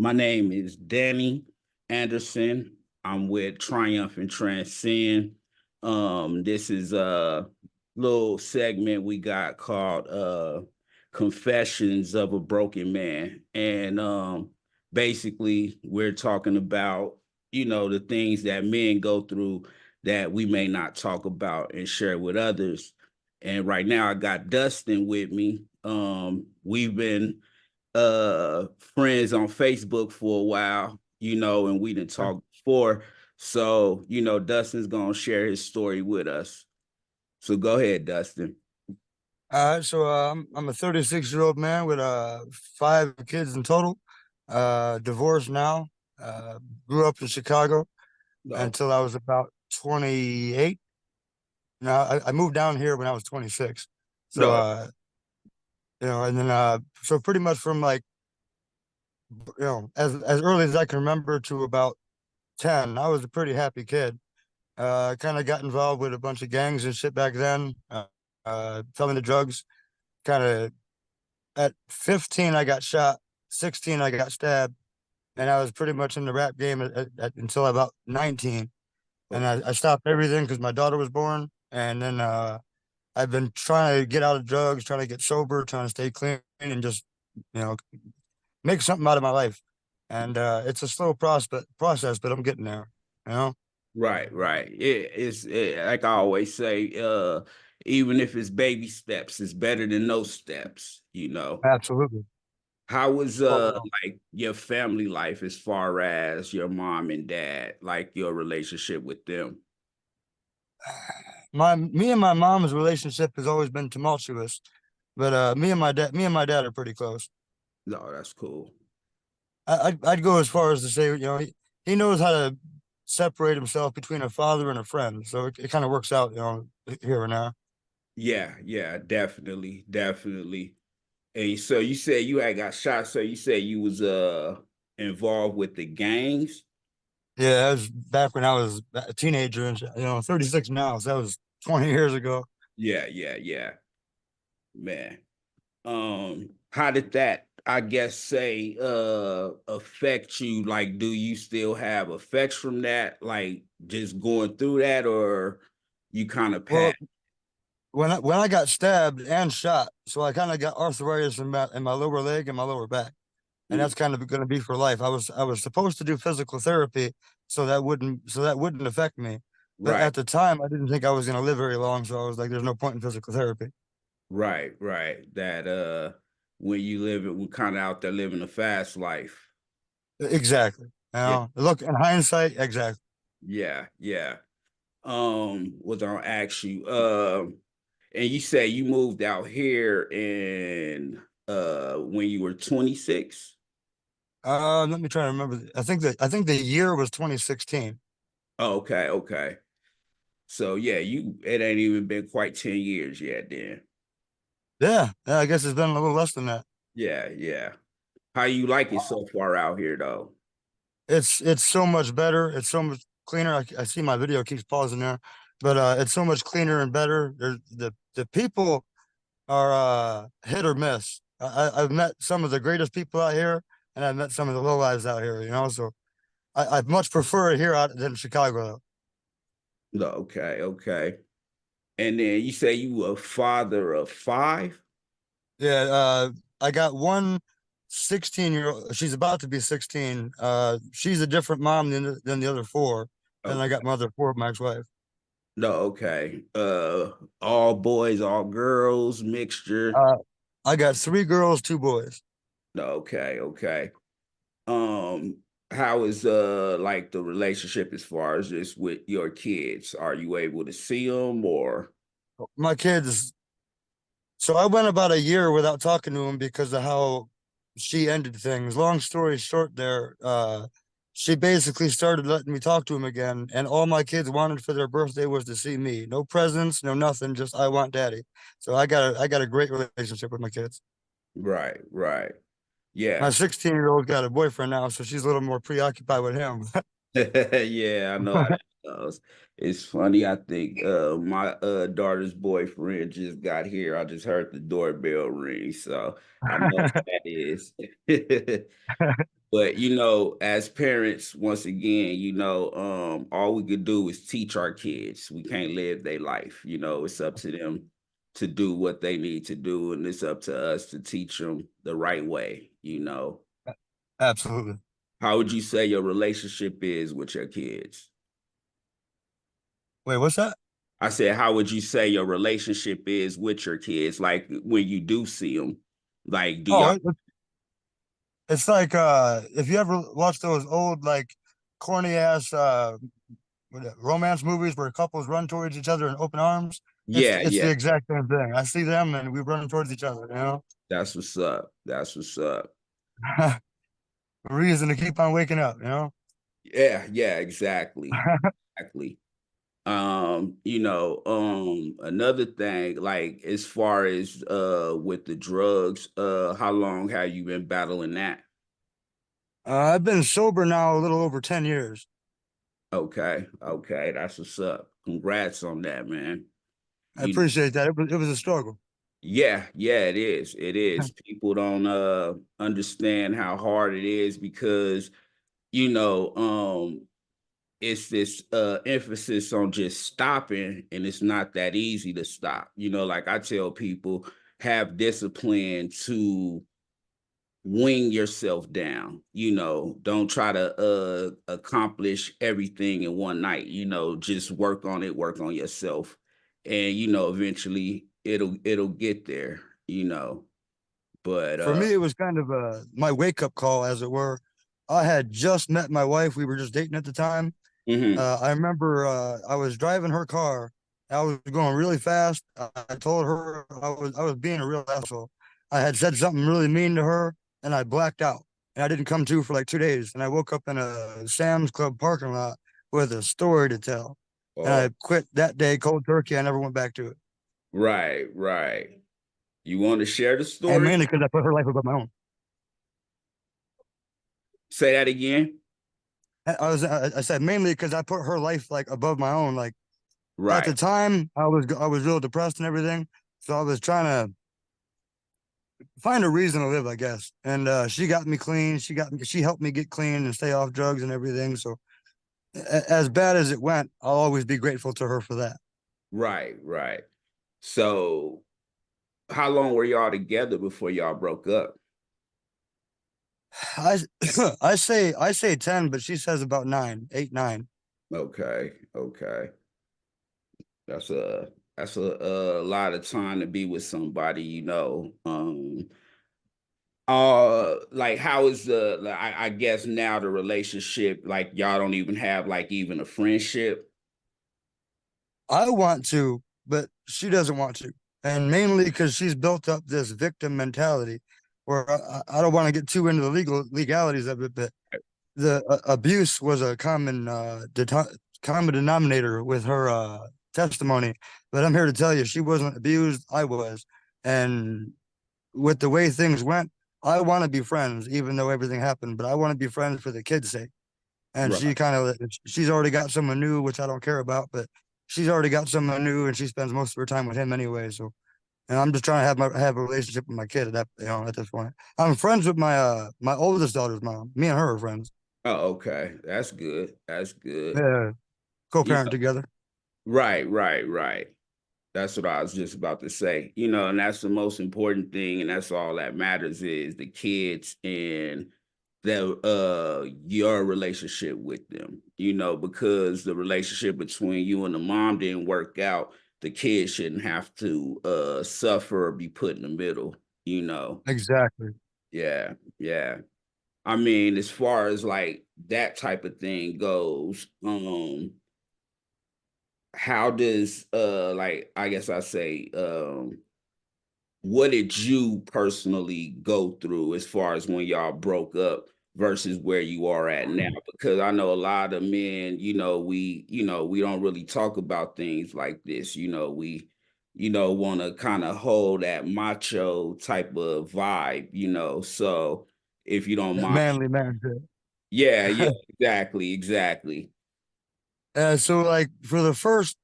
My name is Danny Anderson. I'm with Triumph and Transcend. This is a little segment we got called Confessions of a Broken Man. And basically we're talking about, the things that men go through that we may not talk about and share with others. And right now I got Dustin with me. We've been friends on Facebook for a while, and we didn't talk before. So, Dustin's gonna share his story with us. So go ahead, Dustin. I'm a 36-year-old man with five kids in total. Divorced now. Uh, Grew up in Chicago No, until I was about 28. Now I moved down here when I was 26. So no, and then so pretty much from like as early as I can remember to about 10, I was a pretty happy kid. Kind of got involved with a bunch of gangs and shit back then. Fell into drugs. Kind of At 15, I got shot. 16, I got stabbed, and I was pretty much in the rap game until about 19. And okay, I stopped everything because my daughter was born. And then I've been trying to get out of drugs, trying to get sober, trying to stay clean, and just you know make something out of my life. And it's a slow process, but I'm getting there. You know, right. Like I always say, even if it's baby steps, it's better than no steps. absolutely. How was Well, like your family life as far as your mom and dad, like your relationship with them? me and my mom's relationship has always been tumultuous, but me and my dad are pretty close. No, that's cool. I'd go as far as to say, he knows how to separate himself between a father and a friend. So it kind of works out, here and there. Yeah, definitely. And so you said you had got shot. So you said you was involved with the gangs? Yeah, that was back when I was a teenager and, 36 now. So that was 20 years ago. Yeah. Man. How did that, I guess, say affect you? Like, do you still have effects from that? Like just going through that, or you kind of Well, passed? when I got stabbed and shot, so I kind of got arthritis in my lower leg and my lower back. And Mm, that's kind of going to be for life. I was supposed to do physical therapy so that wouldn't affect me. But right, at the time, I didn't think I was going to live very long, so I was like, "There's no point in physical therapy." right. That when you live it, we kind of out there living a fast life. Exactly. Yeah, Look, in hindsight, exactly. yeah. Was gonna ask you, and you say you moved out here in when you were 26? Let me try to remember. I think the year was 2016. Oh, okay. So yeah, it ain't even been quite 10 years yet then. Yeah, I guess it's been a little less than that. Yeah. How you like it so far out here though? It's so much better. It's so much cleaner. I see my video keeps pausing there, but it's so much cleaner and better. The people are hit or miss. I've met some of the greatest people out here, and I've met some of the lowlives out here. So I much prefer it here out than Chicago. No, okay. And then you say you a father of five? Yeah, I got one 16-year-old. She's about to be 16. She's a different mom than the other four. And I got Okay. my other four, my ex-wife. No, okay. All boys, all girls, mixture. Uh, I got three girls, two boys. No, okay. Um, how is like the relationship as far as just with your kids? Are you able to see them or My kids. So I went about a year without talking to him because of how she ended things. Long story short, she basically started letting me talk to him again, and all my kids wanted for their birthday was to see me. No presents, no nothing, just I want daddy. So I got a great relationship with my kids. right. My Yeah. 16-year-old got a boyfriend now, so she's a little more preoccupied with him. Yeah, I know how that goes. It's funny. I think my daughter's boyfriend just got here. I just heard the doorbell ring, so I know what that is. But as parents, once again, all we could do is teach our kids. We can't live their life. It's up to them to do what they need to do, and it's up to us to teach them the right way. Absolutely. How would you say your relationship is with your kids? Wait, what's that? I said, how would you say your relationship is with your kids? Like when you do see them, like do Oh, y'all? it's like if you ever watch those old like corny ass romance movies where couples run towards each other in open arms. It's Yeah, it's yeah, the exact same thing. I see them and we run towards each other, you know? that's what's up. That's what's up. Reason to keep on waking up, you know? Yeah, yeah, exactly. Exactly. Another thing, like as far as with the drugs, how long have you been battling that? I've been sober now a little over 10 years. Okay, okay, that's what's up. Congrats on that, man. I You appreciate that. It was a struggle. Yeah, yeah, it is. It is. People don't understand how hard it is because, you know, um it's this emphasis on just stopping, and it's not that easy to stop. Like I tell people, have discipline to wing yourself down. Don't try to accomplish everything in one night. Just work on it, work on yourself, and eventually it'll get there. But For me, it was kind of my wake up call, as it were. I had just met my wife. We were just dating at the time. mhm. I remember I was driving her car. I was going really fast. I told her I was being a real asshole. I had said something really mean to her, and I blacked out. And I didn't come to for like 2 days. And I woke up in a Sam's Club parking lot with a story to tell. And Oh, I quit that day cold turkey. I never went back to it. right, right. You want to share the And story? mainly because I put her life above my own. Say that again. I said mainly because I put her life like above my own. Like at Right, the time, I was real depressed and everything. So I was trying to find a reason to live, I guess. And she got me clean. She helped me get clean and stay off drugs and everything. So as bad as it went, I'll always be grateful to her for that. right, right. So, how long were y'all together before y'all broke up? I I say 10, but she says about 9, 8, 9. Okay, okay. That's a lot of time to be with somebody. Like how is I guess now the relationship, like y'all don't even have like even a friendship? I want to, but she doesn't want to. And mainly because she's built up this victim mentality where I don't want to get too into the legalities of it, but the abuse was a common denominator with her testimony. But I'm here to tell you, she wasn't abused. I was, and with the way things went, I want to be friends, even though everything happened. But I want to be friends for the kids' sake. And Right. she's already got someone new, which I don't care about, but she's already got someone new, and she spends most of her time with him anyway. So, and I'm just trying to have a relationship with my kid at that at this point. I'm friends with my oldest daughter's mom. Me and her are friends. Oh, okay. That's good. That's good. Yeah, You co-parent together. right, right, right. That's what I was just about to say. And that's the most important thing, and that's all that matters is the kids and your relationship with them. Because the relationship between you and the mom didn't work out, the kids shouldn't have to suffer or be put in the middle. Exactly. Yeah, yeah. I mean, as far as like that type of thing goes, how does like I guess I say what did you personally go through as far as when y'all broke up versus where you are at now? Because I know a lot of men, we don't really talk about things like this. We want to kind of hold that macho type of vibe. So if you don't That mind. manly man shit. Yeah, yeah, exactly, exactly. So like for the first,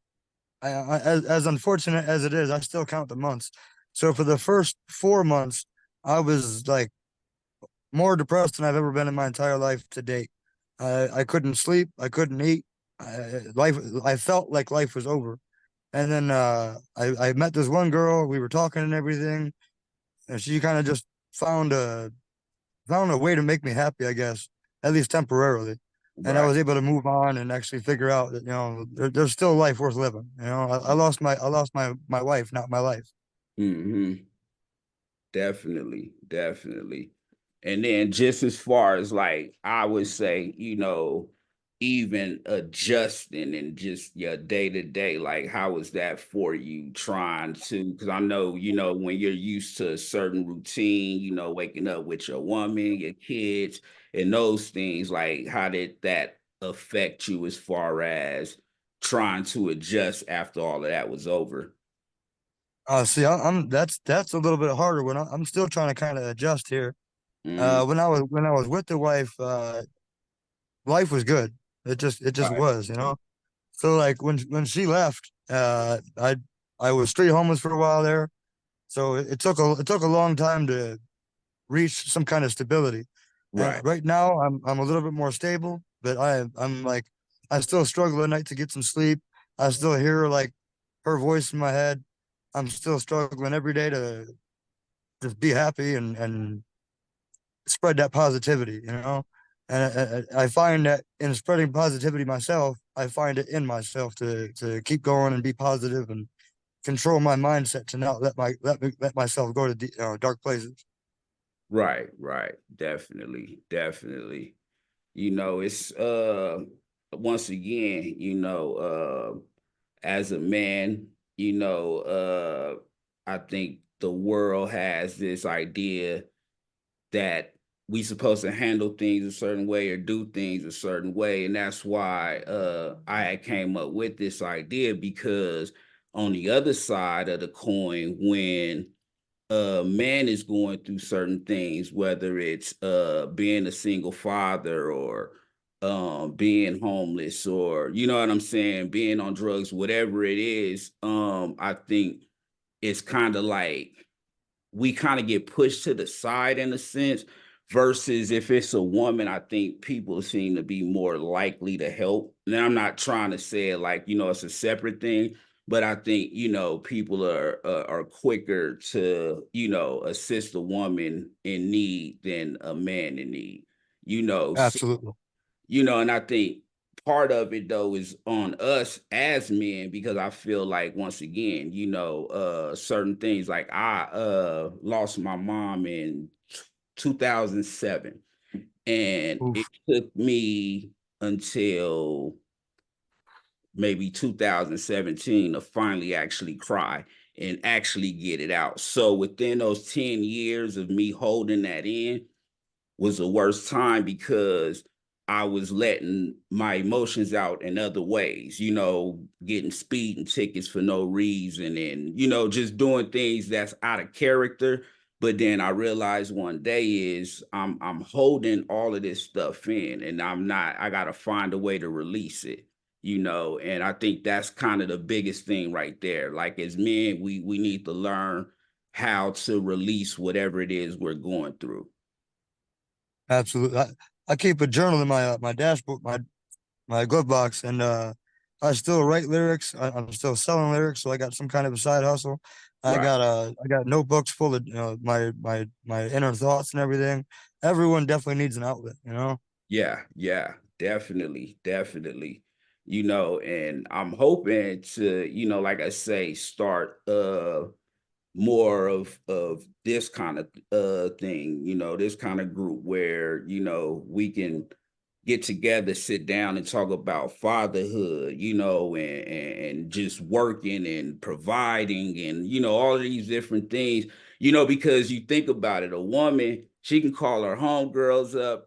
as unfortunate as it is, I still count the months. So for the first 4 months, I was like more depressed than I've ever been in my entire life to date. I couldn't sleep. I couldn't eat. I felt like life was over. And then I met this one girl. We were talking and everything, and she kind of just found a found a way to make me happy, I guess, at least temporarily. And I Right. was able to move on and actually figure out that there's still life worth living. I lost my wife, not my life. Hmm. Definitely, definitely. And then just as far as like I would say, even adjusting and just your day to day, like how was that for you trying to, because I know, when you're used to a certain routine, waking up with your woman, your kids, and those things, like how did that affect you as far as trying to adjust after all of that was over? See, I'm that's a little bit harder when I'm still trying to kind of adjust here. Mm, When I was with the wife, life was good. It just right, was, you know. So like when she left, I was street homeless for a while there. So it took a long time to reach some kind of stability. right, Right now, I'm a little bit more stable, but I'm like I still struggle at night to get some sleep. I still hear like her voice in my head. I'm still struggling every day to just be happy and spread that positivity, you know. And I find that in spreading positivity myself, I find it in myself to keep going and be positive and control my mindset to not let myself go to dark places. right, right. Definitely, definitely. It's once again, as a man, I think the world has this idea that we supposed to handle things a certain way or do things a certain way. And that's why I had came up with this idea because on the other side of the coin, when a man is going through certain things, whether it's being a single father or being homeless or you know what I'm saying, being on drugs, whatever it is, I think it's kind of like we kind of get pushed to the side in a sense versus if it's a woman, I think people seem to be more likely to help. Now I'm not trying to say it like, it's a separate thing, but I think, people are quicker to, assist a woman in need than a man in need. You know, Absolutely. and I think part of it though is on us as men because I feel like once again, certain things like I lost my mom in 2007 and it Oof. took me until maybe 2017 to finally actually cry and actually get it out. So within those 10 years of me holding that in, was the worst time because I was letting my emotions out in other ways, getting speeding tickets for no reason and, just doing things that's out of character. But then I realized one day is I'm holding all of this stuff in and I gotta find a way to release it, and I think that's kind of the biggest thing right there. Like as men, we need to learn how to release whatever it is we're going through. Absolutely. I keep a journal in my dashboard, my glove box, and I still write lyrics. I'm still selling lyrics, so I got some kind of a side hustle. Right. I got notebooks full of my inner thoughts and everything. Everyone definitely needs an outlet, you know. Yeah, yeah, definitely, definitely. And I'm hoping to, like I say, start more of this kind of thing, this kind of group where, we can get together, sit down and talk about fatherhood, and just working and providing and, all of these different things, because you think about it, a woman, she can call her homegirls up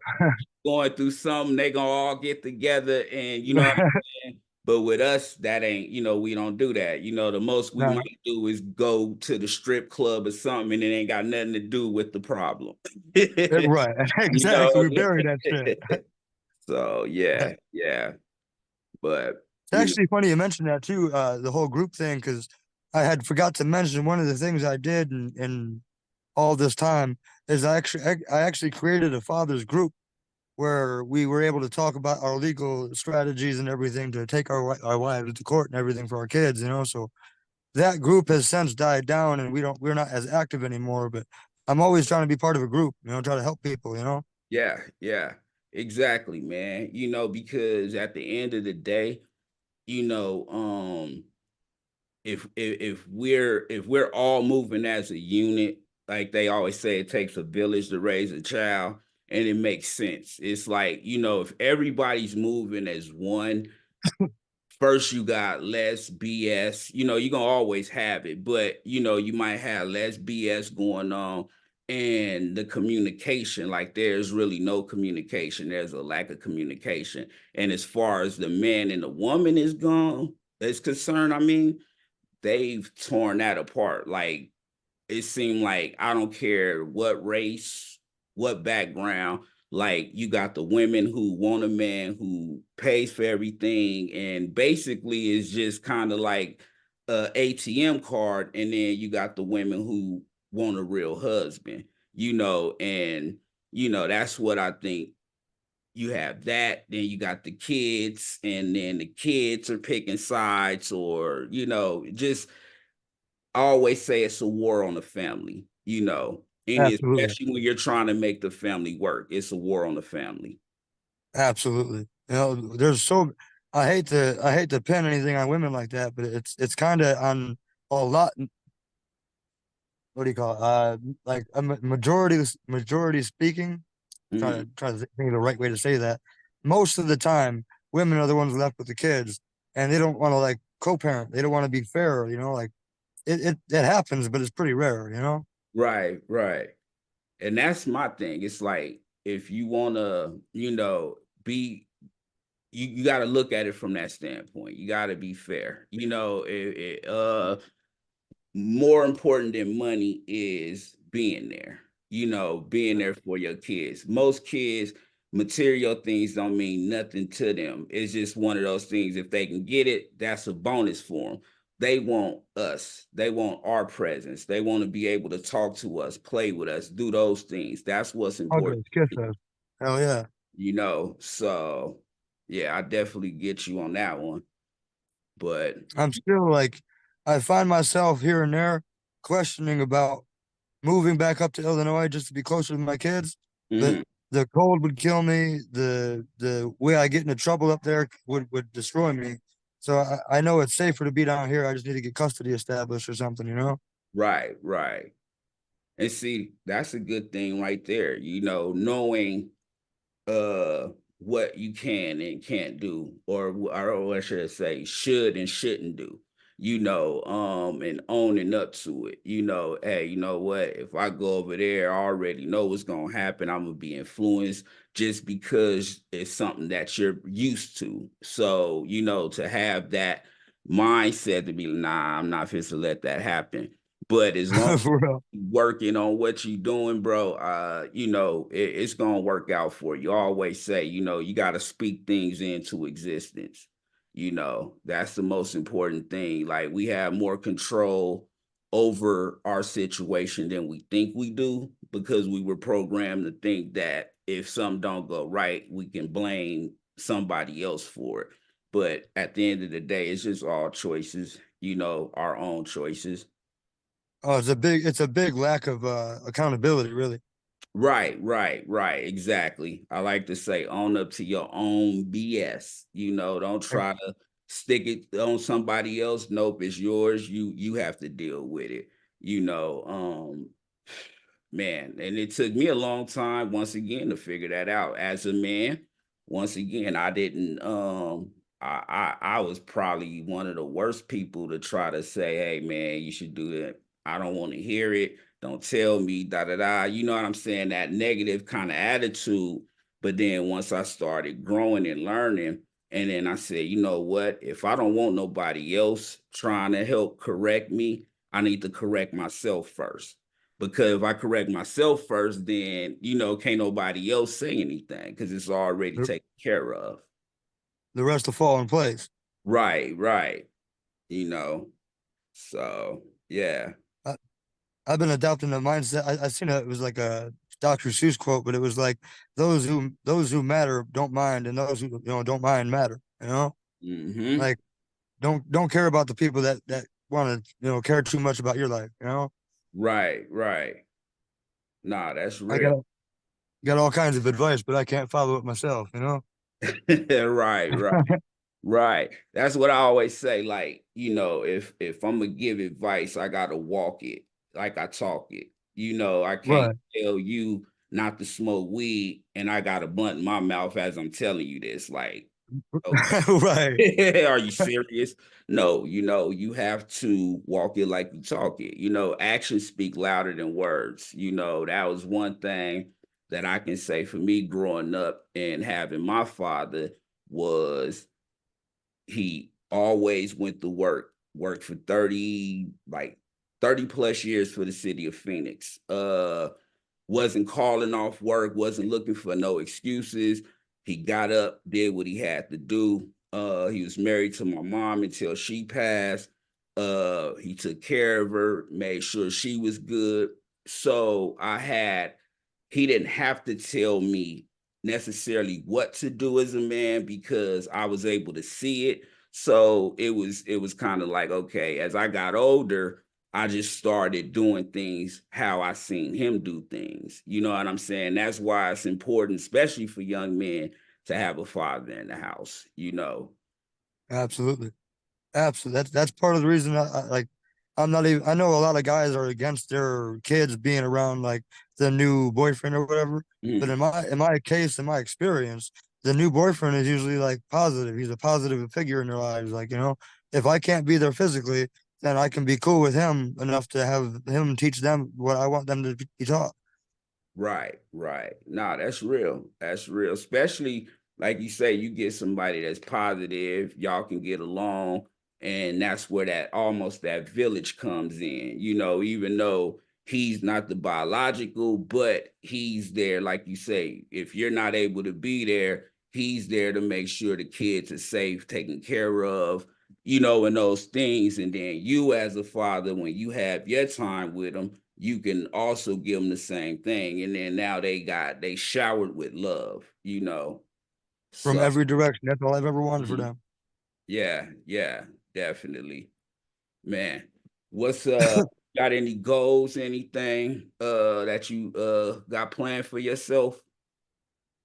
going through something, they gonna all get together and you know what I'm saying? But with us, that ain't, we don't do that. The most we No, might do is go to the strip club or something and it ain't got nothing to do with the problem. right, You know? exactly. We buried that shit. So yeah, yeah. But It's actually funny you mentioned that too, the whole group thing, because I had forgot to mention one of the things I did in all this time is I actually created a fathers group where we were able to talk about our legal strategies and everything to take our wives to court and everything for our kids, you know. So that group has since died down, and we're not as active anymore. But I'm always trying to be part of a group, you know, try to help people, you know. Yeah, yeah, exactly, man. Because at the end of the day, you know, if we're all moving as a unit, like they always say, it takes a village to raise a child, and it makes sense. It's like, if everybody's moving as one, first you got less BS. You're gonna always have it, but you might have less BS going on, and the communication, like there's really no communication. There's a lack of communication. And as far as the man and the woman is concerned, I mean, they've torn that apart. Like, it seemed like, I don't care what race, what background, like you got the women who want a man who pays for everything and basically is just kind of like a ATM card, and then you got the women who want a real husband, and that's what I think. You have that, then you got the kids, and then the kids are picking sides, or just, I always say it's a war on the family, and Absolutely, especially when you're trying to make the family work, it's a war on the family. absolutely. You know, there's so I hate to pin anything on women like that, but it's kind of on a lot. What do you call it? Like a majority speaking. Mhm. Try to think of the right way to say that. Most of the time, women are the ones left with the kids, and they don't want to like co-parent. They don't want to be fair, you know. Like it happens, but it's pretty rare, you know. Right, right. And that's my thing. It's like, if you want to, be, you got to look at it from that standpoint. You got to be fair. More important than money is being there, being there for your kids. Most kids, material things don't mean nothing to them. It's just one of those things. If they can get it, that's a bonus for them. They want us, they want our presence, they want to be able to talk to us, play with us, do those things. That's what's important. Huggers, kisses. Hell yeah. So yeah, I definitely get you on that one. But I'm still like, I find myself here and there questioning about moving back up to Illinois just to be closer to my kids. But mhm. the cold would kill me. The way I get into trouble up there would destroy me. So I know it's safer to be down here. I just need to get custody established or something, you know? Right, right. And see, that's a good thing right there, knowing uh what you can and can't do, or what should I say, should and shouldn't do, and owning up to it. Hey, you know what? If I go over there, I already know what's gonna happen. I'm gonna be influenced just because it's something that you're used to. So, to have that mindset to be, nah, I'm not fit to let that happen. But as long For real. working on what you doing, bro, it's gonna work out for you. I always say, you gotta speak things into existence. That's the most important thing. Like, we have more control over our situation than we think we do, because we were programmed to think that if something don't go right, we can blame somebody else for it. But at the end of the day, it's just all choices, our own choices. Oh, it's a big lack of accountability, really. Right, right, right. Exactly. I like to say, own up to your own BS. Don't try to stick it on somebody else. Nope, it's yours. You have to deal with it. Man, and it took me a long time, once again, to figure that out. As a man, once again, I didn't I was probably one of the worst people to try to say, hey man, you should do that. I don't want to hear it. Don't tell me, da da da. You know what I'm saying? That negative kind of attitude. But then once I started growing and learning, and then I said, you know what? If I don't want nobody else trying to help correct me, I need to correct myself first. Because if I correct myself first, then can't nobody else say anything, because it's already The taken care of. the rest will fall in place. Right, right. You know. So yeah. Uh, I've been adopting the mindset. I seen it was like a Dr. Seuss quote, but it was like those who matter don't mind, and those who don't mind matter. Hmm. Like don't care about the people that want to care too much about your life. Right, right. Nah, that's I real. got all kinds of advice, but I can't follow it myself. Right, right. Right. That's what I always say. Like, if I'm gonna give advice, I gotta walk it like I talk it. I can't Right. tell you not to smoke weed and I got a blunt in my mouth as I'm telling you this. Like, Right. okay, are you serious? No, you have to walk it like you talk it. Actions speak louder than words. That was one thing that I can say for me growing up and having my father was he always went to worked for 30 plus years for the city of Phoenix. Wasn't calling off work, wasn't looking for no excuses. He got up, did what he had to do. He was married to my mom until she passed. He took care of her, made sure she was good. So he didn't have to tell me necessarily what to do as a man because I was able to see it. So it was kind of like, okay, as I got older, I just started doing things how I seen him do things. You know what I'm saying? That's why it's important, especially for young men, to have a father in the house. Absolutely. Absolutely. That's part of the reason like I'm not even. I know a lot of guys are against their kids being around like the new boyfriend or whatever. But Mm, in my case, in my experience, the new boyfriend is usually like positive. He's a positive figure in their lives. Like if I can't be there physically, then I can be cool with him enough to have him teach them what I want them to be taught. right, right. Nah, that's real. That's real. Especially like you say, you get somebody that's positive, y'all can get along. And that's where that village comes in, even though he's not the biological, but he's there, like you say, if you're not able to be there, he's there to make sure the kids are safe, taken care of, and those things. And then you as a father, when you have your time with them, you can also give them the same thing. And then now they showered with love. From So every direction. That's all I've ever wanted for mhm. them. Yeah, yeah, definitely. Man, what's got any goals, anything that you got planned for yourself?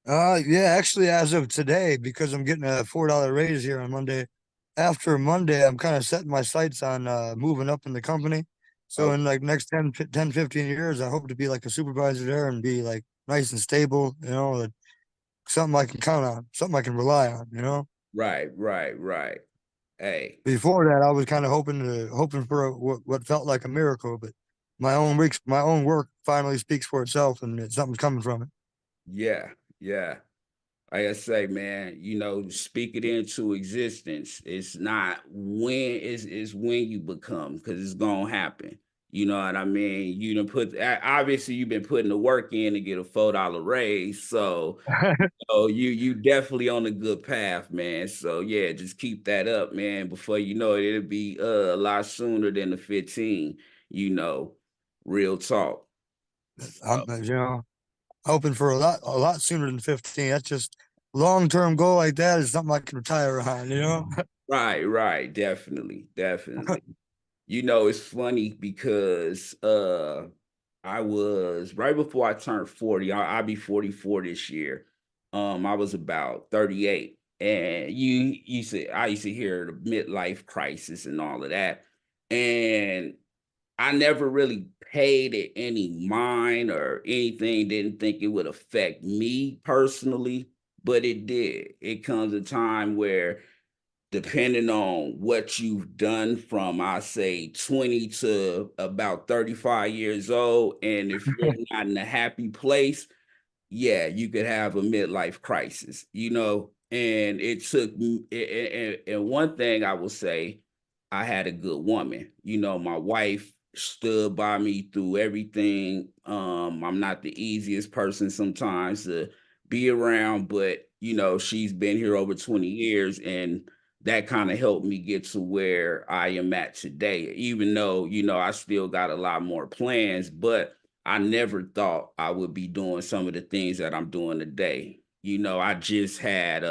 Yeah, actually, as of today, because I'm getting a $4 raise here on Monday. After Monday, I'm kind of setting my sights on moving up in the company. So Okay. in like next 10, 15 years, I hope to be like a supervisor there and be like nice and stable, like something I can count on, something I can rely on. Right, right, right. Hey, Before that, I was kind of hoping for what felt like a miracle, but my own work finally speaks for itself, and something's coming from it. yeah, yeah. Like I say, man, speak it into existence. It's not when it's when you become, because it's gonna happen. You know what I mean? You done obviously you've been putting the work in to get a $4 raise. So you definitely on a good path, man. So yeah, just keep that up, man. Before you know it, it'll be a lot sooner than the 15, you know, real talk. I'm, hoping for a lot sooner than 15. That's just long term goal like that is something I can retire on. Right, right, definitely, definitely. It's funny because I was right before I turned 40. I'll be 44 this year. I was about 38. And I used to hear the midlife crisis and all of that. And I never really paid it any mind or anything, didn't think it would affect me personally, but it did. It comes a time where depending on what you've done from I say 20 to about 35 years old, and if you're not in a happy place, yeah, you could have a midlife crisis. And it took and one thing I will say, I had a good woman. My wife stood by me through everything. I'm not the easiest person sometimes to be around, but she's been here over 20 years, and that kind of helped me get to where I am at today, even though, I still got a lot more plans, but I never thought I would be doing some of the things that I'm doing today. I just had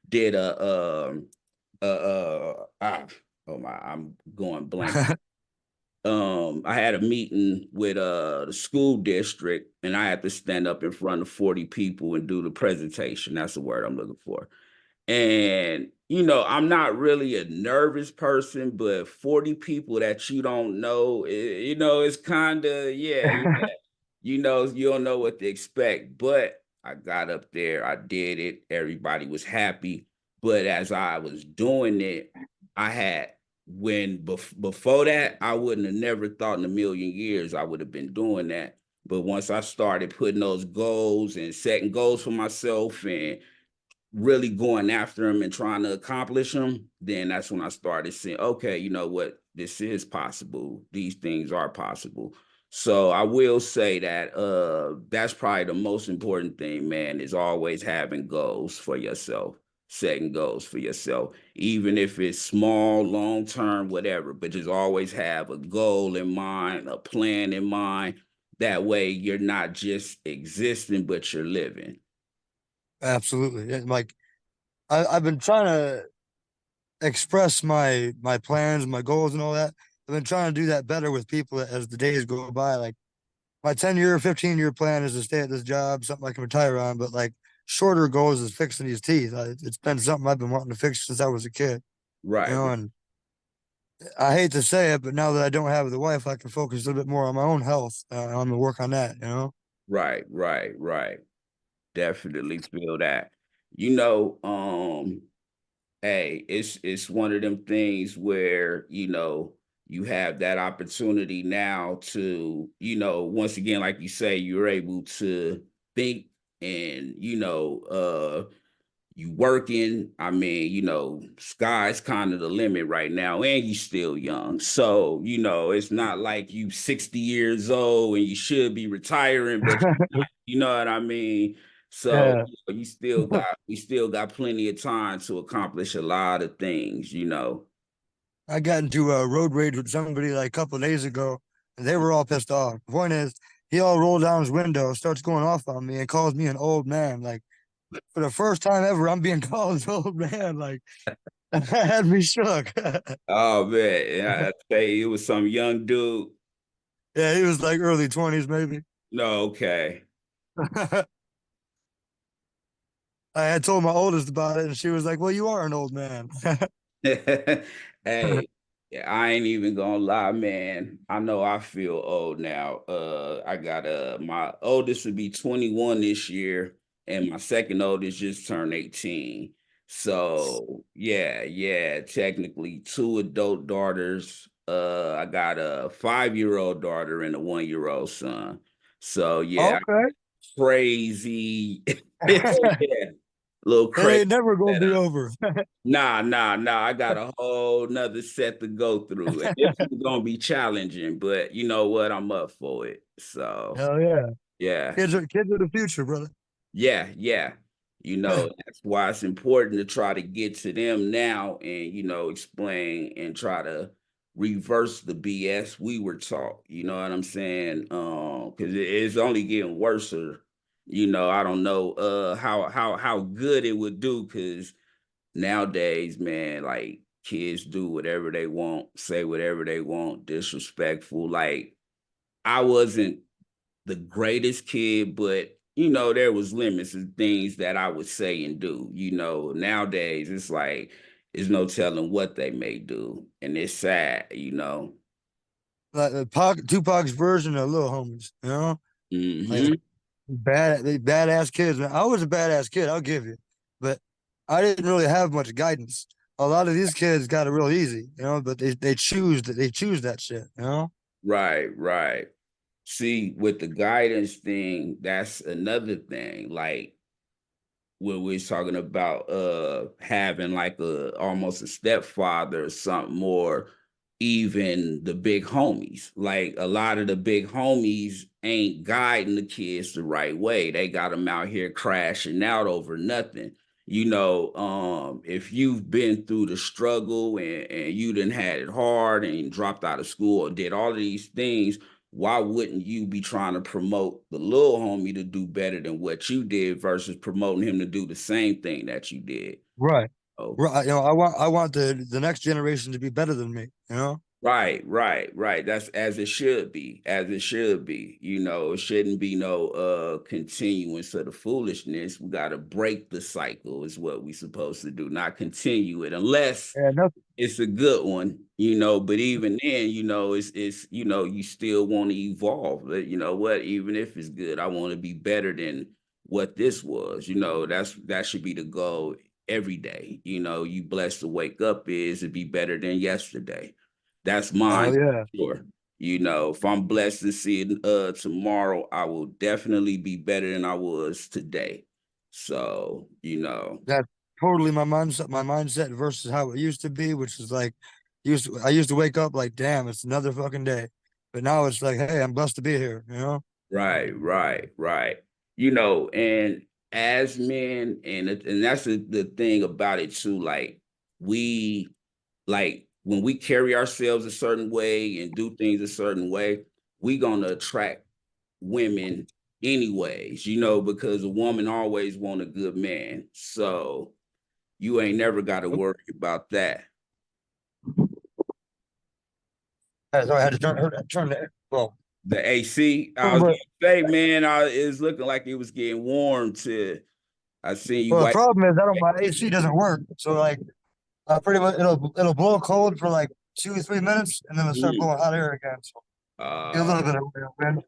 did oh my, I'm going blank. I had a meeting with the school district, and I had to stand up in front of 40 people and do the presentation. That's the word I'm looking for. And, I'm not really a nervous person, but 40 people that you don't know, it's kind of, yeah, you don't know what to expect. But I got up there, I did it, everybody was happy. But as I was doing it, I had, before that, I wouldn't have never thought in a million years I would have been doing that. But once I started putting those goals and setting goals for myself and really going after them and trying to accomplish them, then that's when I started saying, okay, you know what, this is possible. These things are possible. So I will say that that's probably the most important thing, man, is always having goals for yourself, setting goals for yourself, even if it's small, long term, whatever, but just always have a goal in mind, a plan in mind. That way you're not just existing, but you're living. Absolutely. And like I've been trying to express my plans, my goals, and all that. I've been trying to do that better with people as the days go by. Like my 10-year, 15-year plan is to stay at this job, something I can retire on. But like shorter goals is fixing these teeth. It's been something I've been wanting to fix since I was a kid. Right. And I hate to say it, but now that I don't have the wife, I can focus a little bit more on my own health. I'm gonna work on that. Right, right, right. Definitely feel that. Hey, it's one of them things where, you have that opportunity now to, once again, like you say, you're able to think and, you working. I mean, sky's kind of the limit right now, and you still young. So, it's not like you 60 years old and you should be retiring, but you know what I mean? So Yeah. we still got plenty of time to accomplish a lot of things. I got into a road rage with somebody like a couple of days ago, and they were all pissed off. The point is, he all rolled down his window, starts going off on me, and calls me an old man. Like for the first time ever, I'm being called an old man. Like that had me shook. Oh man, I tell you, it was some young dude. Yeah, he was like early 20s, maybe. No, okay. I had told my oldest about it, and she was like, "Well, you are an old man." Hey, yeah, I ain't even gonna lie, man. I know I feel old now. I got my oldest would be 21 this year, and my second oldest just turned 18. So yeah, yeah, technically two adult daughters. I got a 5-year-old daughter and a 1-year-old son. So yeah, Okay. crazy. Yeah, little It crazy ain't never gonna be setup. over. Nah. I got a whole nother set to go through. And this is gonna be challenging, but you know what? I'm up for it. So Hell yeah. yeah, Kids are the future, brother. yeah. That's why it's important to try to get to them now and explain and try to reverse the BS we were taught. You know what I'm saying? Because it's only getting worse. I don't know how good it would do because nowadays, man, like kids do whatever they want, say whatever they want, disrespectful. Like I wasn't the greatest kid, but there was limits of things that I would say and do. Nowadays it's like there's no telling what they may do, and it's sad. Like Tupac's version of Little Homies. Like Hmm. badass kids. Man. I was a badass kid, I'll give you, but I didn't really have much guidance. A lot of these kids got it real easy, but they choose that shit. Right, right. See, with the guidance thing, that's another thing. Like when we're talking about having like a almost a stepfather or something, or even the big homies. Like a lot of the big homies ain't guiding the kids the right way. They got them out here crashing out over nothing. If you've been through the struggle and you done had it hard and dropped out of school or did all of these things, why wouldn't you be trying to promote the little homie to do better than what you did versus promoting him to do the same thing that you did? Right. Oh, Right. I want the next generation to be better than me, you know? right, right, right. That's as it should be, as it should be. It shouldn't be no continuance of the foolishness. We gotta break the cycle is what we supposed to do, not continue it unless Yeah, no, it's a good one. But even then, you still want to evolve. But you know what? Even if it's good, I want to be better than what this was. That should be the goal every day. You blessed to wake up is to be better than yesterday. That's hell mine, yeah. sure. If I'm blessed to see it tomorrow, I will definitely be better than I was today. So, That's totally my mindset. My mindset versus how it used to be, which is like, I used to wake up like, damn, it's another fucking day. But now it's like, hey, I'm blessed to be here. You know? right, right, right. And as men, and that's the thing about it too. We like when we carry ourselves a certain way and do things a certain way, we gonna attract women anyways, because a woman always want a good man. So you ain't never got to worry about that. So I had to turn the well. The AC, I was gonna But say, man, it's looking like it was getting warm to. I seen you well, the white. problem is my AC doesn't work. So like, pretty much it'll blow cold for like 2 or 3 minutes, and then it'll start Mm, blowing hot air again. So get a uh, little bit of wind.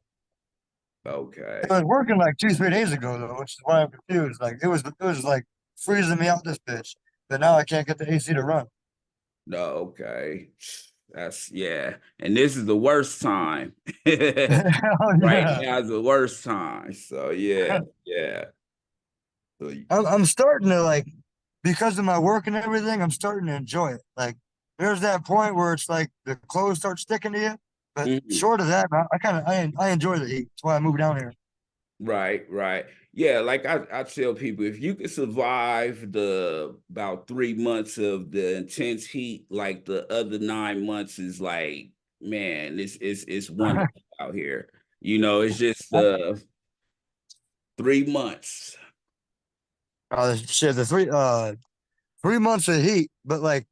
It okay. was working like 2 or 3 days ago though, which is why I'm confused. Like it was like freezing me out this bitch, but now I can't get the AC to run. No, okay. That's yeah. And this is the worst time. Hell Right yeah. now is the worst time. So yeah, yeah. So, I'm starting to like, because of my work and everything, I'm starting to enjoy it. Like there's that point where it's like the clothes start sticking to you, but mhm. short of that, I enjoy the heat. That's why I moved down here. Right, right. Yeah, like I tell people, if you can survive the about 3 months of the intense heat, like the other 9 months is like, man, it's wonderful out here. It's just 3 months. Shit, the 3 months of heat, but like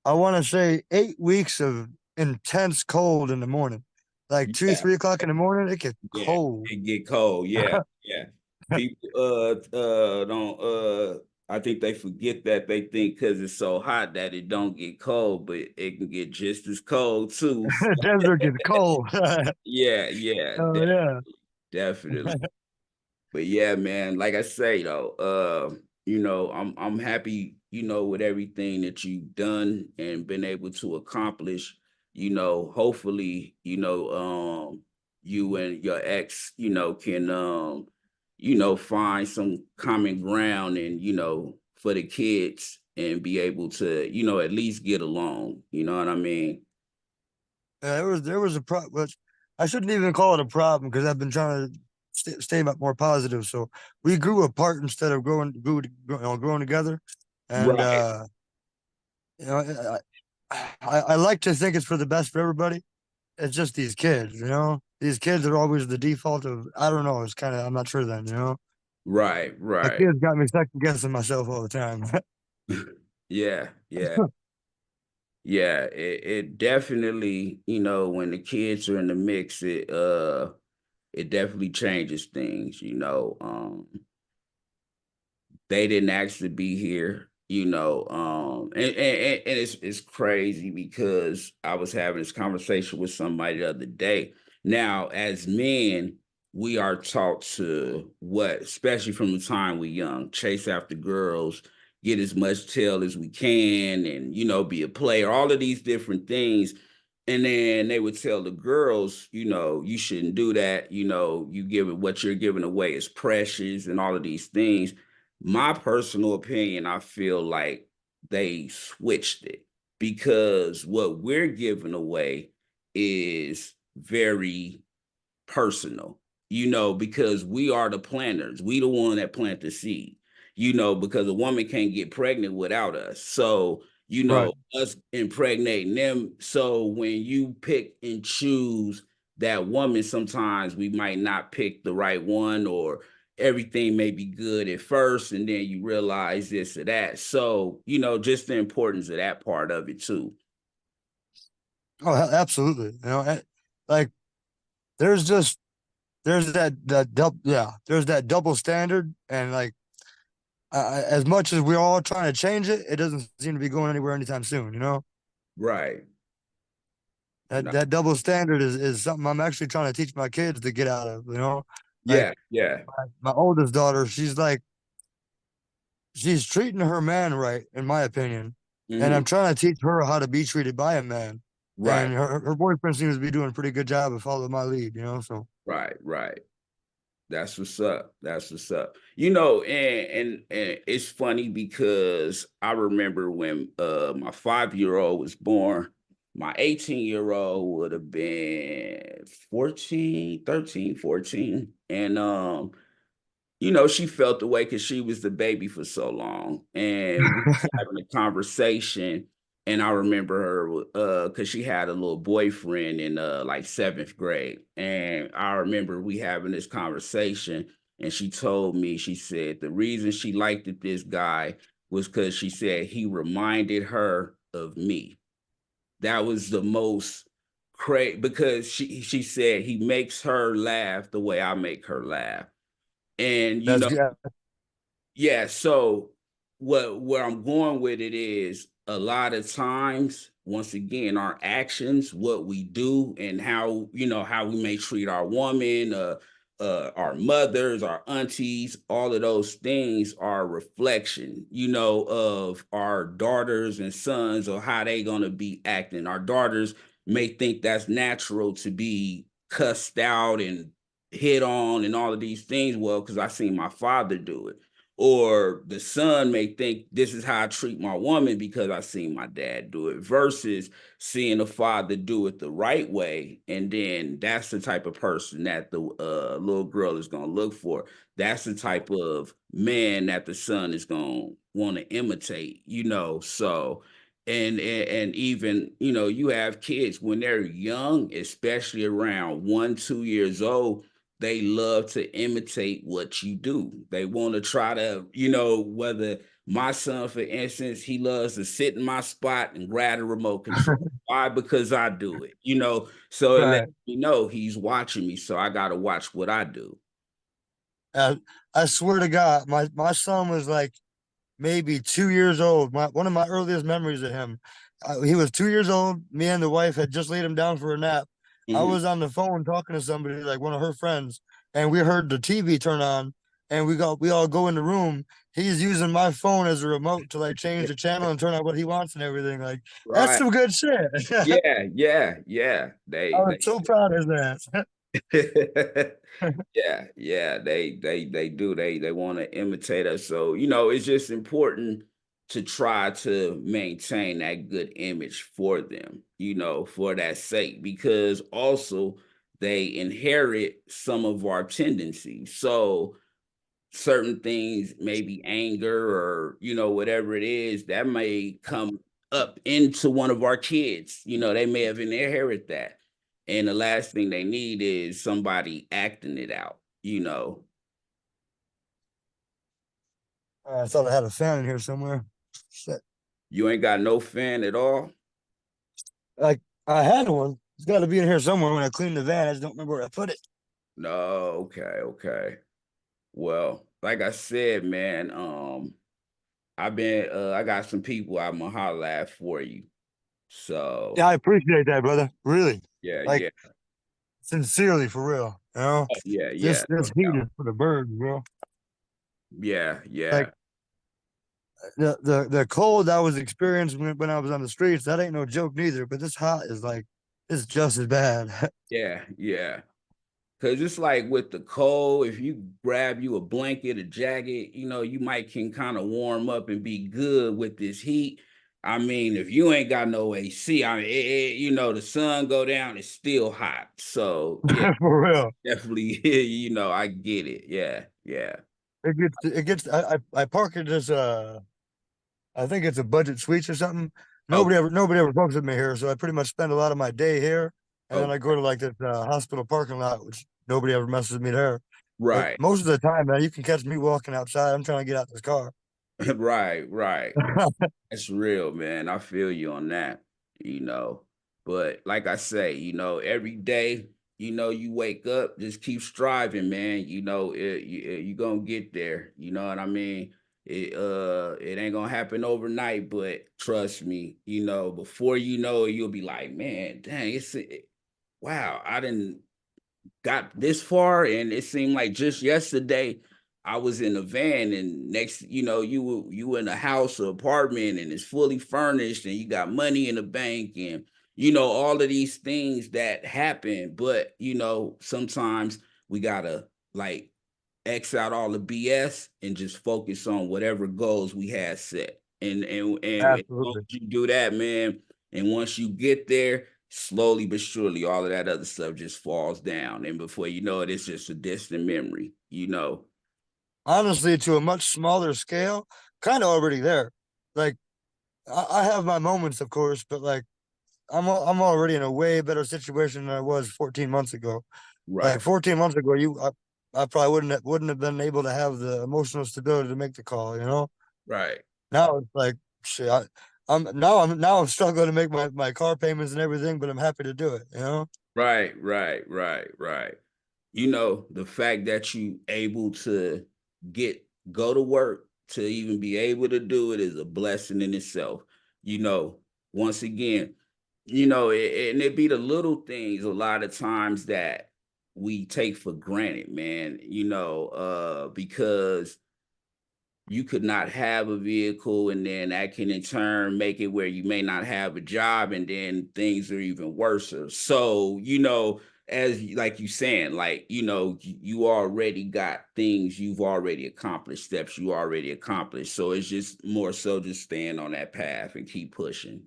I want to say 8 weeks of intense cold in the morning. Like two, Yeah, 3 o'clock in the morning, it gets yeah. cold. It get cold. Yeah, yeah. People don't I think they forget that they think because it's so hot that it don't get cold, but it can get just as cold too. The desert gets cold. Yeah, yeah, Oh yeah. definitely. But yeah, man, like I say though, I'm happy, with everything that you've done and been able to accomplish. Hopefully, you and your ex, can find some common ground and, for the kids and be able to, at least get along. You know what I mean? There was a problem, but I shouldn't even call it a problem because I've been trying to stay more positive. So we grew apart instead of growing together, and Right. you know, I like to think it's for the best for everybody. It's just these kids, these kids are always the default of, I don't know. It's kind of, I'm not sure then. Right, My right. kids got me second guessing myself all the time. Yeah, yeah. Yeah, it definitely, when the kids are in the mix, it definitely changes things. They didn't actually be here, and it's crazy because I was having this conversation with somebody the other day. Now, as men, we are taught to what, especially from the time we're young, chase after girls, get as much tail as we can, and be a player, all of these different things. And then they would tell the girls, you shouldn't do that. You give it what you're giving away is precious and all of these things. My personal opinion, I feel like they switched it because what we're giving away is very personal, because we are the planters. We the one that plant the seed. you know, because a woman can't get pregnant without us. So, you Right. know, us impregnating them. So when you pick and choose that woman, sometimes we might not pick the right one, or everything may be good at first and then you realize this or that. So, you know, just the importance of that part of it too. Oh, absolutely. Like there's just there's that double standard, and like as much as we're all trying to change it, it doesn't seem to be going anywhere anytime soon. Right. No. That double standard is something I'm actually trying to teach my kids to get out of. Like Yeah, yeah. my oldest daughter, she's treating her man right, in my opinion, and Hmm. I'm trying to teach her how to be treated by a man. Right, And her boyfriend seems to be doing a pretty good job of following my lead. So right, right. That's what's up. That's what's up. You know, and it's funny because I remember when my 5 year old was born, my 18-year-old would have been 14, 13, 14. And you know, she felt the way because she was the baby for so long. And we was having a conversation, and I remember her because she had a little boyfriend in like seventh grade. And I remember we having this conversation, and she told me, she said the reason she liked this guy was because she said he reminded her of me. That was the most crazy because she said he makes her laugh the way I make her laugh. And you that's know, good. yeah, so where I'm going with it is a lot of times, once again, our actions, what we do, and how, you know, how we may treat our woman, our mothers, our aunties, all of those things are a reflection, you know, of our daughters and sons, or how they gonna be acting. Our daughters may think that's natural to be cussed out and hit on and all of these things. Well, because I seen my father do it, or the son may think this is how I treat my woman because I seen my dad do it, versus seeing the father do it the right way. And then that's the type of person that the little girl is going to look for. That's the type of man that the son is going to want to imitate, you know. So, and even, you know, you have kids when they're young, especially around 1, 2 years old, they love to imitate what you do. They want to try to, you know, whether my son, for instance, he loves to sit in my spot and grab the remote control. Why? Because I do it, you know. So it lets Right. me know he's watching me. So I gotta watch what I do. Uh, I swear to God, my son was like maybe 2 years old. One of my earliest memories of him. He was 2 years old. Me and the wife had just laid him down for a nap. I Mhm. was on the phone talking to somebody, like one of her friends, and we heard the TV turn on, and we all go in the room. He's using my phone as a remote to like change the channel and turn on what he wants and everything. Like that's Right. some good shit. Yeah, yeah, yeah. I was so proud of that. Yeah, yeah, they do. They want to imitate us. So, you know, it's just important to try to maintain that good image for them, you know, for that sake, because also they inherit some of our tendencies. So certain things, maybe anger or, you know, whatever it is, that may come up into one of our kids. You know, they may have inherited that. And the last thing they need is somebody acting it out, you know. I thought I had a fan in here somewhere. Shit. You ain't got no fan at all? Like I had one. It's got to be in here somewhere. When I cleaned the van, I just don't remember where I put it. No, okay, okay. Well, like I said, man, I got some people I'ma holler at for you. Yeah, So I appreciate that, brother. Really, yeah, like yeah, sincerely, for real. yeah, This yeah, no this heat doubt. is for the birds, bro. Yeah, Like yeah. the cold I was experiencing when I was on the streets, that ain't no joke neither. But this hot is like it's just as bad. Yeah, yeah. Cause it's like with the cold, if you grab you a blanket, a jacket, you know, you might can kind of warm up and be good with this heat. I mean, if you ain't got no AC, I mean, you know, the sun go down, it's still hot. So yeah, For real. definitely, you know, I get it. Yeah, yeah. I park at this I think it's a Budget Suites or something. Okay. Nobody ever books with me here, so I pretty much spend a lot of my day here, and then I go Okay. to like this hospital parking lot, which nobody ever messes with me there. But Right. most of the time, man, you can catch me walking outside. I'm trying to get out this car. Right. Right. That's real, man. I feel you on that, you know. But like I say, every day, you wake up, just keep striving, man. You gonna get there. You know what I mean? It ain't gonna happen overnight, but trust me, before you know it, you'll be like, man, dang, wow, I didn't got this far, and it seemed like just yesterday I was in a van, and next, you in a house or apartment, and it's fully furnished, and you got money in the bank, and all of these things that happen. But sometimes we gotta like X out all the BS and just focus on whatever goals we had set. And as long Absolutely. as you do that, man, and once you get there, slowly but surely, all of that other stuff just falls down. And before you know it, it's just a distant memory. Honestly, to a much smaller scale, kind of already there. Like I have my moments, of course, but like I'm already in a way better situation than I was 14 months ago. Like Right, 14 months ago, I probably wouldn't have been able to have the emotional stability to make the call, you know? right, Now it's like shit. I'm struggling to make my car payments and everything, but I'm happy to do it, you know? right. The fact that you able to go to work to even be able to do it is a blessing in itself. You know, once again, and it be the little things a lot of times that we take for granted, man, because you could not have a vehicle, and then that can in turn make it where you may not have a job, and then things are even worse. So as like you saying, like you already got things you've already accomplished, steps you already accomplished, so it's just more so just staying on that path and keep pushing.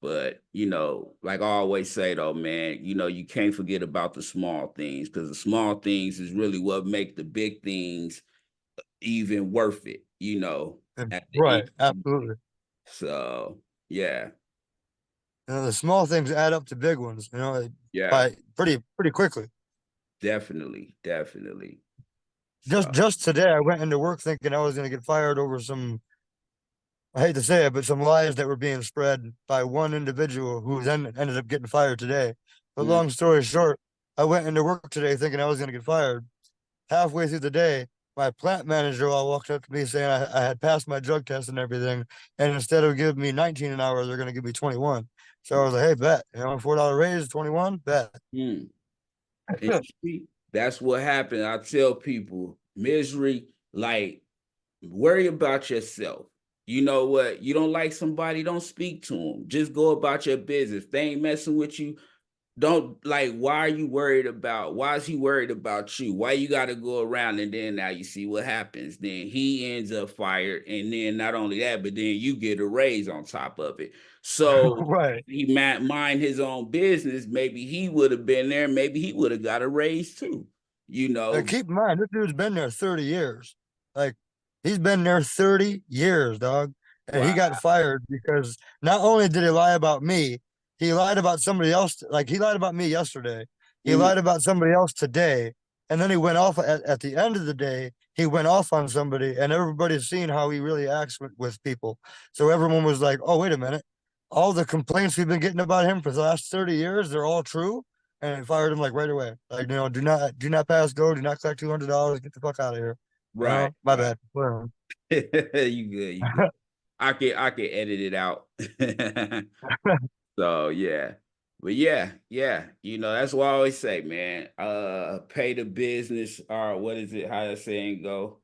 But like I always say though, man, you can't forget about the small things, because the small things is really what make the big things even worth it, And at the right, end. absolutely. So yeah, The small things add up to big ones, yeah, by pretty quickly. definitely. Just So just today, I went into work thinking I was going to get fired over some. I hate to say it, but some lies that were being spread by one individual who then ended up getting fired today. But mm, long story short, I went into work today thinking I was going to get fired. Halfway through the day, my plant manager all walked up to me saying I had passed my drug test and everything, and instead of giving me 19 an hour, they're going to give me 21. So I was like, "Hey, bet, $4 raise, 21, bet." mm. And you see, that's what happened. I tell people, misery, like, worry about yourself. You know what? You don't like somebody, don't speak to them. Just go about your business. They ain't messing with you. Don't, like, why are you worried about, why is he worried about you? Why you got to go around? And then now you see what happens. Then he ends up fired, and then not only that, but then you get a raise on top of it. So Right. he might mind his own business. Maybe he would have been there. Maybe he would have got a raise too. you Now, know keep in mind, this dude's been there 30 years. Like, he's been there 30 years, dog. And he wow. got fired because not only did he lie about me, he lied about somebody else. Like, he lied about me yesterday. He Mhm. lied about somebody else today. And then he went off at the end of the day, he went off on somebody, and everybody's seen how he really acts with people. So everyone was like, oh, wait a minute. All the complaints we've been getting about him for the last 30 years, they're all true, and fired him like right away. Like, do not pass go, do not collect $200, get the fuck out of here. Right, My right. bad. Well, You good. I can edit it out. So yeah. But yeah. That's what I always say, man. Pay the business, or what is it? How that saying go?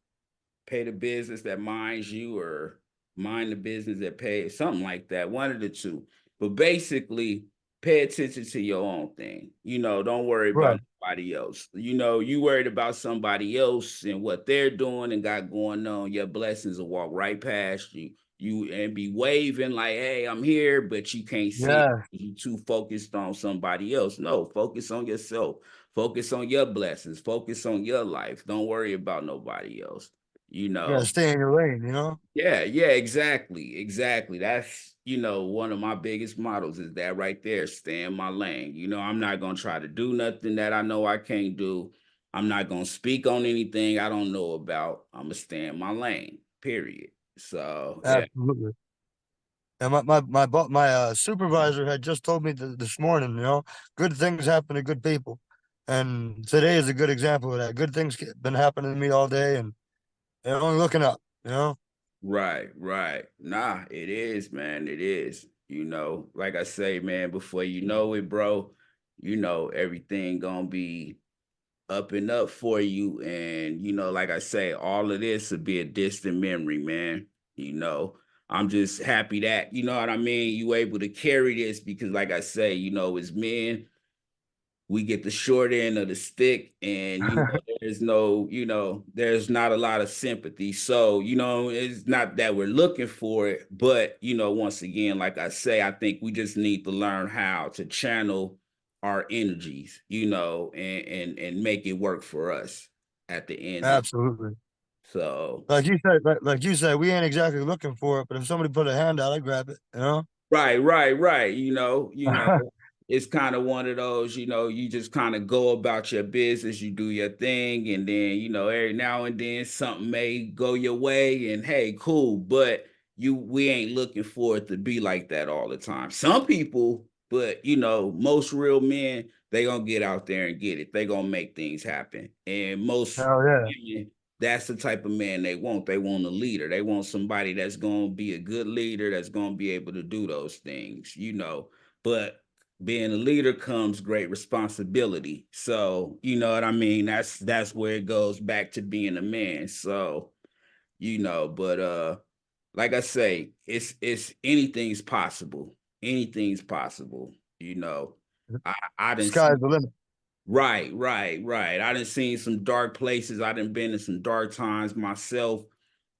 Pay the business that minds you, or mind the business that pays, something like that. One of the two. But basically, pay attention to your own thing. Don't worry about right. nobody else. You worried about somebody else and what they're doing and got going on. Your blessings will walk right past you. you and be waving like, hey, I'm here, but you can't see it. Yeah. You too focused on somebody else. No, focus on yourself. Focus on your blessings. Focus on your life. Don't worry about nobody else. You You gotta know. stay in your lane, you know? Yeah, yeah, exactly. Exactly. That's, one of my biggest models is that right there. Stay in my lane. I'm not gonna try to do nothing that I know I can't do. I'm not gonna speak on anything I don't know about. I'm gonna stay in my lane. Period. So yeah. Absolutely. And my supervisor had just told me this morning, good things happen to good people. And today is a good example of that. Good things been happening to me all day and only looking up, you know? Right, right. Nah, it is, man. It is. Like I say, man, before you know it, bro, everything gonna be up and up for you. And, like I say, all of this would be a distant memory, man. You know, I'm just happy that, you know what I mean, you able to carry this because, like I say, as men, we get the short end of the stick and there's not a lot of sympathy. So it's not that we're looking for it, but once again, like I say, I think we just need to learn how to channel our energies, and make it work for us at the end of. Absolutely. So Like you said, we ain't exactly looking for it, but if somebody put a hand out, I grab it. right, right, right. It's kind of one of those, you just kind of go about your business, you do your thing, and then, every now and then something may go your way, and hey, cool. But we ain't looking for it to be like that all the time. Some people, but most real men, they gonna get out there and get it. They gonna make things happen. And most Hell yeah. women, that's the type of man they want. They want a leader. They want somebody that's going to be a good leader, that's going to be able to do those things. But being a leader comes great responsibility. So, you know what I mean? That's where it goes back to being a man. So, but like I say, it's anything's possible. Anything's possible, you know. I didn't see. Sky's the limit. Right, right, right. I done seen some dark places. I done been in some dark times myself.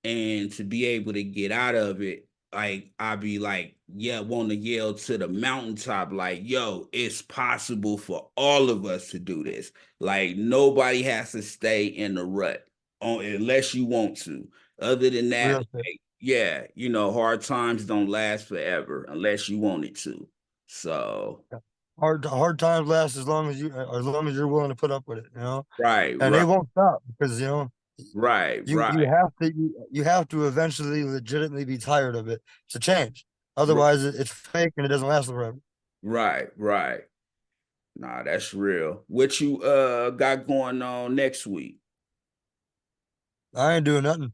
And to be able to get out of it, like I be like, yeah, want to yell to the mountaintop, like, yo, it's possible for all of us to do this. Like nobody has to stay in the rut unless you want to. Other than that, Real shit. like, yeah, hard times don't last forever unless you want it to. So, Hard times last as long as you're willing to put up with it. right, And they right, won't stop because right, you right. have to you have to eventually legitimately be tired of it to change. Otherwise, it's fake and it doesn't last forever. Right, right. Nah, that's real. What you got going on next week? I ain't doing nothing.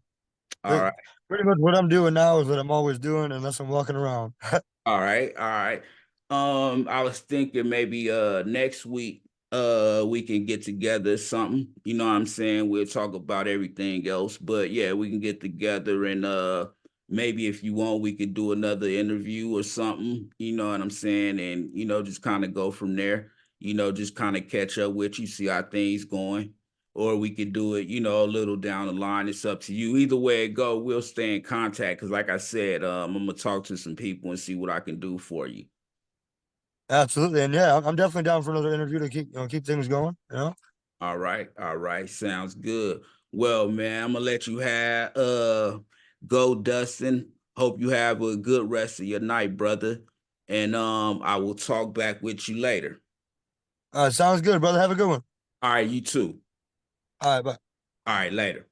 All It- right, Pretty much what I'm doing now is what I'm always doing, unless I'm walking around. all right, all right. I was thinking maybe next week we can get together something. You know what I'm saying? We'll talk about everything else. But yeah, we can get together and maybe if you want, we could do another interview or something. You know what I'm saying? And just kind of go from there. Just kind of catch up with you, see how things going. Or we could do it, a little down the line. It's up to you. Either way it go, we'll stay in contact. Cause like I said, I'm gonna talk to some people and see what I can do for you. Absolutely, and yeah, I'm definitely down for another interview to keep things going. All right, all right. Sounds good. Well, man, I'm gonna let you have go, Dustin. Hope you have a good rest of your night, brother. And I will talk back with you later. Sounds good, brother. Have a good one. All right, you too. All right, bye. All right, later.